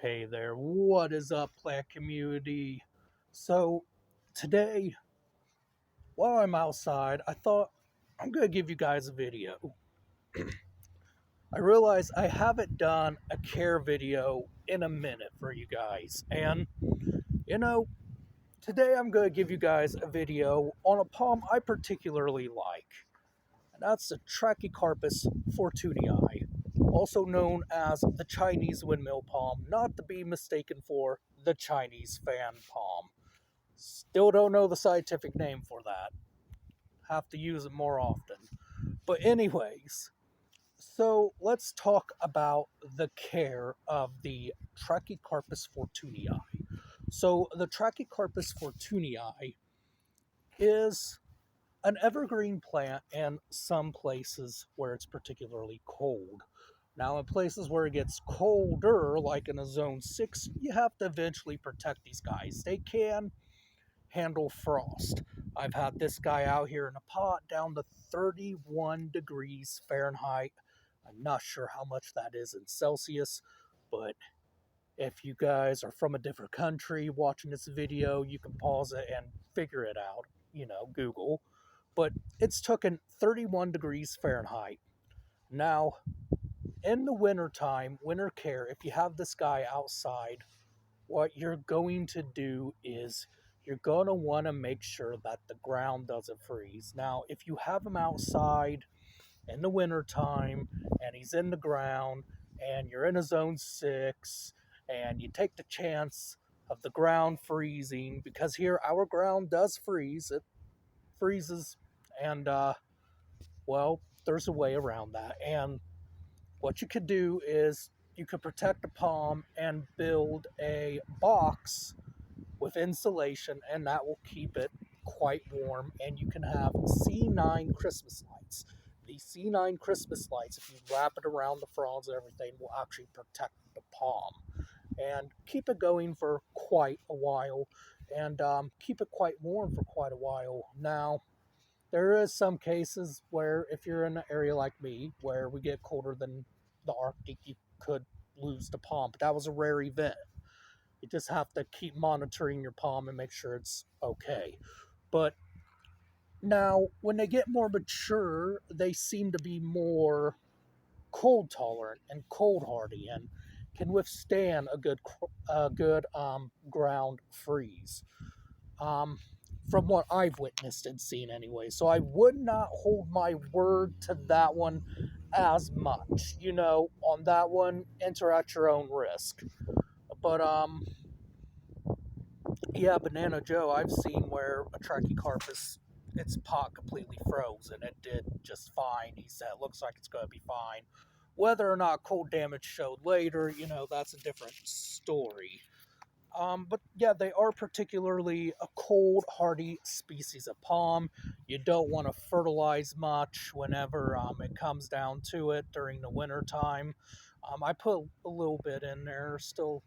Hey there, what is up, plant community? So, today, while I'm outside, I thought I'm going to give you guys a video. I realize I haven't done a care video in a minute for you guys, and you know, today I'm going to give you guys a video on a palm I particularly like, and that's the Trachycarpus fortunei, also known as the Chinese windmill palm, not to be mistaken for the Chinese fan palm. Still don't know the scientific name for that. Have to use it more often. But anyways, so let's talk about the care of the Trachycarpus fortunei. So the Trachycarpus fortunei is an evergreen plant in some places where it's particularly cold. Now, in places where it gets colder, like in a zone 6, you have to eventually protect these guys. They can handle frost. I've had this guy out here in a pot down to 31 degrees Fahrenheit. I'm not sure how much that is in Celsius, but if you guys are from a different country watching this video, you can pause it and figure it out, Google. But it's taken 31 degrees Fahrenheit. Now, in the wintertime, winter care, if you have this guy outside, what you're going to do is you're going to want to make sure that the ground doesn't freeze. Now, if you have him outside in the wintertime and he's in the ground and you're in a zone 6 and you take the chance of the ground freezing, because here our ground does freeze, it freezes, and well, there's a way around that. And what you could do is you could protect the palm and build a box with insulation, and that will keep it quite warm. And you can have C9 Christmas lights. These C9 Christmas lights, if you wrap it around the fronds and everything, will actually protect the palm and keep it going for quite a while, and keep it quite warm for quite a while. Now, there is some cases where if you're in an area like me, where we get colder than the Arctic, you could lose the palm, but that was a rare event. You just have to keep monitoring your palm and make sure it's okay. But now, when they get more mature, they seem to be more cold tolerant and cold hardy and can withstand a good ground freeze. Um, from what I've witnessed and seen anyway. So I would not hold my word to that one as much. On that one, enter at your own risk. But yeah, Banana Joe, I've seen where a Trachycarpus, its pot completely froze, and it did just fine. He said, looks like it's going to be fine. Whether or not cold damage showed later, that's a different story. But yeah, they are particularly a cold, hardy species of palm. You don't want to fertilize much whenever it comes down to it during the winter time. I put a little bit in there, still.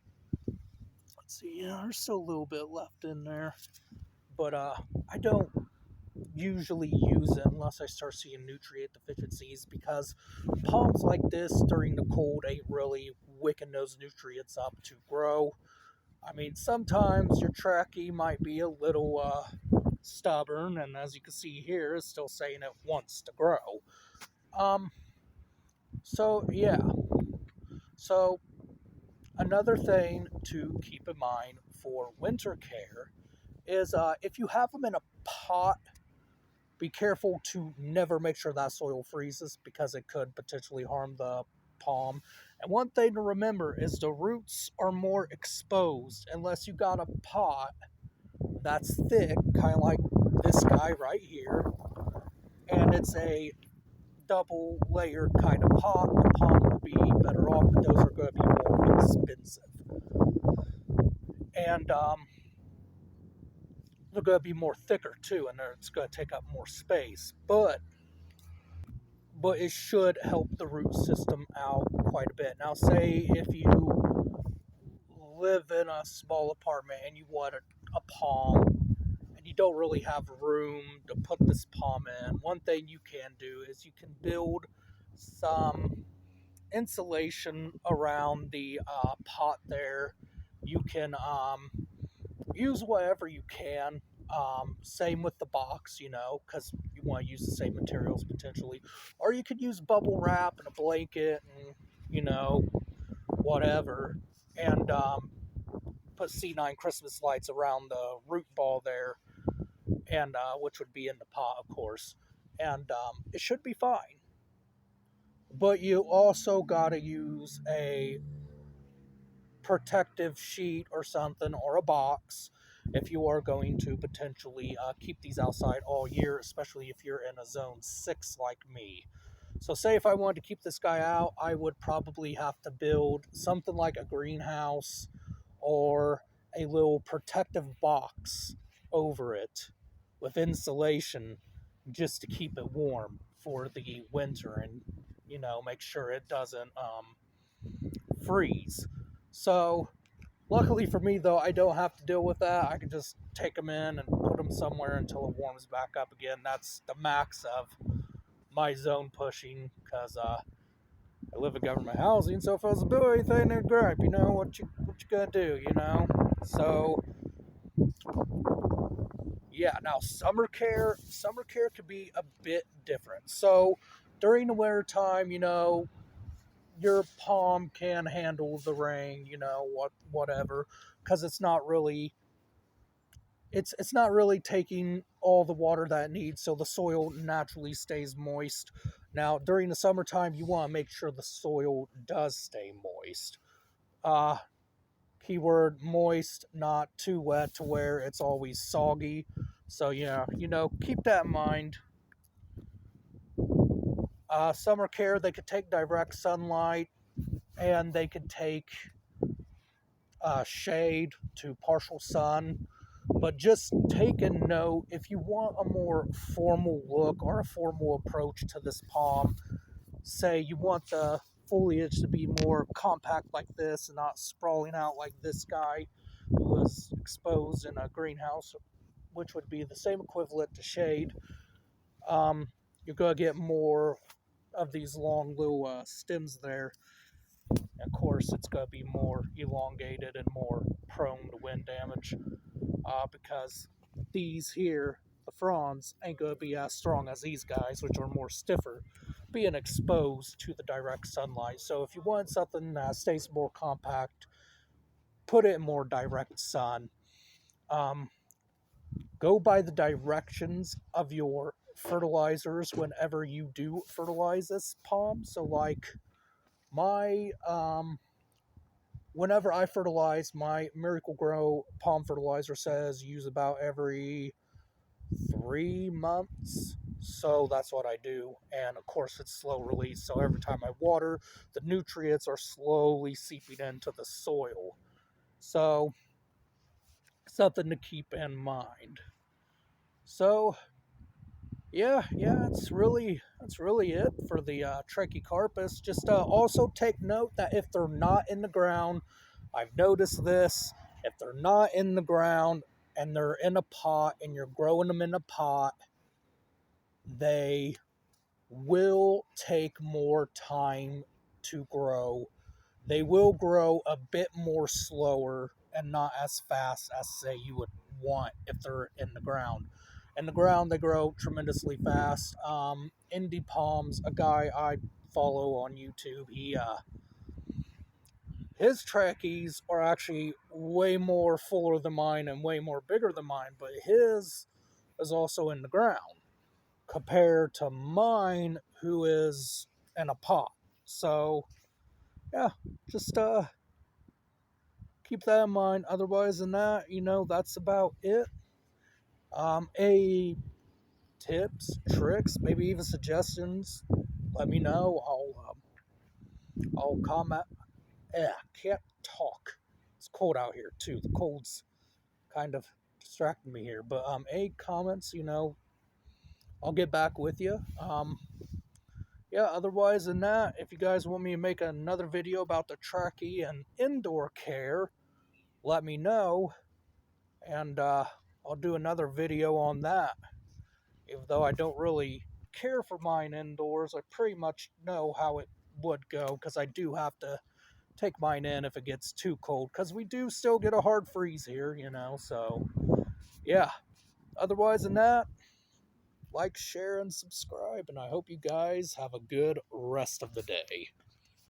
Let's see, yeah, there's still a little bit left in there, but I don't usually use it unless I start seeing nutrient deficiencies, because palms like this during the cold ain't really wicking those nutrients up to grow. I mean, sometimes your trachea might be a little stubborn, and as you can see here, it's still saying it wants to grow. Um, so yeah. So another thing to keep in mind for winter care is if you have them in a pot, be careful to never make sure that soil freezes, because it could potentially harm the palm. And one thing to remember is the roots are more exposed unless you got a pot that's thick, kind of like this guy right here, and it's a double layered kind of pot. The palm will be better off, but those are going to be more expensive. And they're going to be more thicker too, and it's going to take up more space. But it should help the root system out quite a bit. Now, say if you live in a small apartment and you want a palm and you don't really have room to put this palm in, one thing you can do is you can build some insulation around the pot there. You can use whatever you can. Same with the box, because you want to use the same materials potentially. Or you could use bubble wrap and a blanket and, whatever. And put C9 Christmas lights around the root ball there, and which would be in the pot, of course. And it should be fine. But you also got to use a protective sheet or something, or a box, if you are going to potentially keep these outside all year, especially if you're in a zone 6 like me. So say if I wanted to keep this guy out, I would probably have to build something like a greenhouse or a little protective box over it with insulation, just to keep it warm for the winter, and make sure it doesn't freeze. So luckily for me, though, I don't have to deal with that. I can just take them in and put them somewhere until it warms back up again. That's the max of my zone pushing, because I live in government housing. So if I was to build anything in a gripe, what you gonna do, So yeah, now summer care could be a bit different. So during the winter time, your palm can handle the rain, whatever, because it's not really taking all the water that it needs, so the soil naturally stays moist. Now during the summertime, you want to make sure the soil does stay moist. Uh Keyword moist, not too wet to where it's always soggy. So yeah, keep that in mind. Summer care, they could take direct sunlight, and they could take shade to partial sun. But just take a note, if you want a more formal look or a formal approach to this palm, say you want the foliage to be more compact like this and not sprawling out like this guy who was exposed in a greenhouse, which would be the same equivalent to shade. You're going to get more of these long little stems there. Of course, it's going to be more elongated and more prone to wind damage, because these here, the fronds, ain't going to be as strong as these guys, which are more stiffer, being exposed to the direct sunlight. So if you want something that stays more compact, put it in more direct sun. Um, Go by the directions of your fertilizers whenever you do fertilize this palm. So like my whenever I fertilize, my Miracle Grow palm fertilizer says use about every 3 months. So that's what I do. And of course, it's slow release. So every time I water, the nutrients are slowly seeping into the soil. So something to keep in mind. So that's really it for the Trachycarpus. Just also take note that if they're not in the ground, I've noticed this. If they're not in the ground and they're in a pot and you're growing them in a pot, they will take more time to grow. They will grow a bit more slower and not as fast as, say, you would want if they're in the ground. In the ground, they grow tremendously fast. Indie Palms, a guy I follow on YouTube, his trackies are actually way more fuller than mine and way more bigger than mine, but his is also in the ground compared to mine, who is in a pot. So, yeah, just keep that in mind. Otherwise than that, that's about it. A tips, tricks, maybe even suggestions, let me know. I'll comment. Can't talk. It's cold out here too. The cold's kind of distracting me here. But comments, I'll get back with you. Yeah, otherwise than that, if you guys want me to make another video about the trachea and indoor care, let me know, and I'll do another video on that. Even though I don't really care for mine indoors, I pretty much know how it would go, because I do have to take mine in if it gets too cold, because we do still get a hard freeze here, so yeah. Otherwise than that, like, share, and subscribe, and I hope you guys have a good rest of the day.